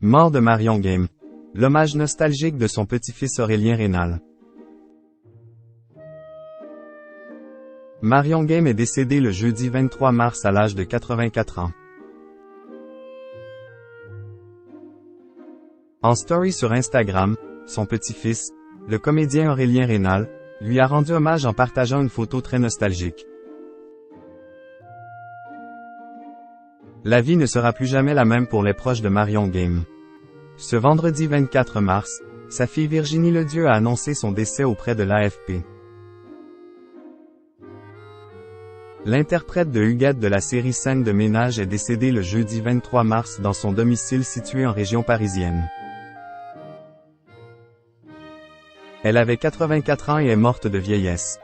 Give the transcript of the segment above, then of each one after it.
Mort de Marion Game. L'hommage nostalgique de son petit-fils Aurélien Rénal. Marion Game est décédée le jeudi 23 mars à l'âge de 84 ans. En story sur Instagram, son petit-fils, le comédien Aurélien Rénal, lui a rendu hommage en partageant une photo très nostalgique. La vie ne sera plus jamais la même pour les proches de Marion Game. Ce vendredi 24 mars, sa fille Virginie Ledieu a annoncé son décès auprès de l'AFP. L'interprète de Huguette de la série Scène de ménage est décédée le jeudi 23 mars dans son domicile situé en région parisienne. Elle avait 84 ans et est morte de vieillesse.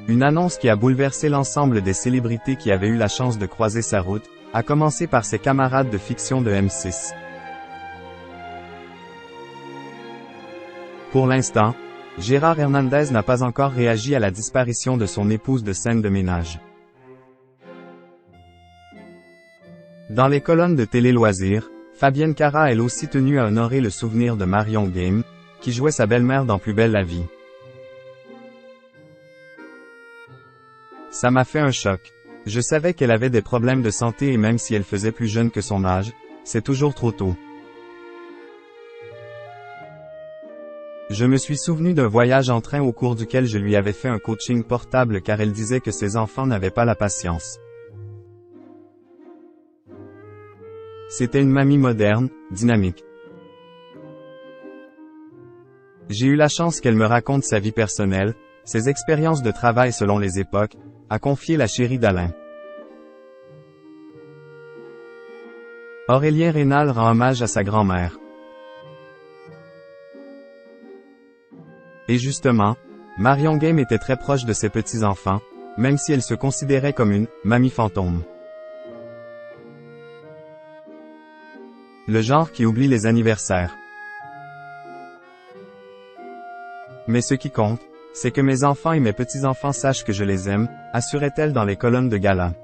Une annonce qui a bouleversé l'ensemble des célébrités qui avaient eu la chance de croiser sa route, à commencer par ses camarades de fiction de M6. Pour l'instant, Gérard Hernandez n'a pas encore réagi à la disparition de son épouse de Scène de ménage. Dans les colonnes de Télé Loisirs, Fabienne Cara a elle aussi tenu à honorer le souvenir de Marion Game, qui jouait sa belle-mère dans Plus belle la vie. Ça m'a fait un choc. Je savais qu'elle avait des problèmes de santé et même si elle faisait plus jeune que son âge, c'est toujours trop tôt. Je me suis souvenu d'un voyage en train au cours duquel je lui avais fait un coaching portable car elle disait que ses enfants n'avaient pas la patience. C'était une mamie moderne, dynamique. J'ai eu la chance qu'elle me raconte sa vie personnelle, ses expériences de travail selon les époques, a confié la chérie d'Alain. Aurélien Rénal rend hommage à sa grand-mère. Et justement, Marion Game était très proche de ses petits-enfants, même si elle se considérait comme une « mamie fantôme ». Le genre qui oublie les anniversaires. Mais ce qui compte, c'est que mes enfants et mes petits-enfants sachent que je les aime, assurait-elle dans les colonnes de gala.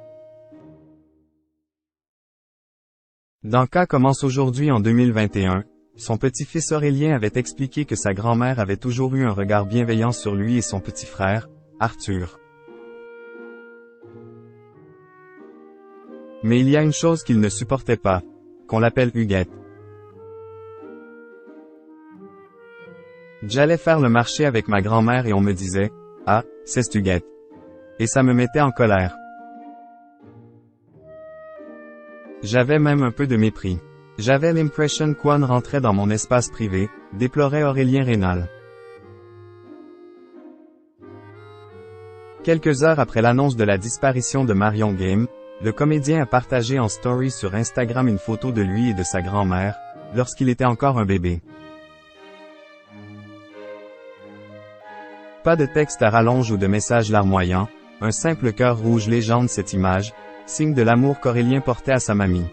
Dans Cas commence aujourd'hui en 2021, son petit-fils Aurélien avait expliqué que sa grand-mère avait toujours eu un regard bienveillant sur lui et son petit frère, Arthur. Mais il y a une chose qu'il ne supportait pas, qu'on l'appelle Huguette. J'allais faire le marché avec ma grand-mère et on me disait « Ah, c'est Huguette ». Et ça me mettait en colère. J'avais même un peu de mépris. J'avais l'impression qu'on rentrait dans mon espace privé, déplorait Aurélien Rénal. Quelques heures après l'annonce de la disparition de Marion Game, le comédien a partagé en story sur Instagram une photo de lui et de sa grand-mère, lorsqu'il était encore un bébé. Pas de texte à rallonge ou de message larmoyant, un simple cœur rouge légende cette image, signe de l'amour qu'Aurélien portait à sa mamie.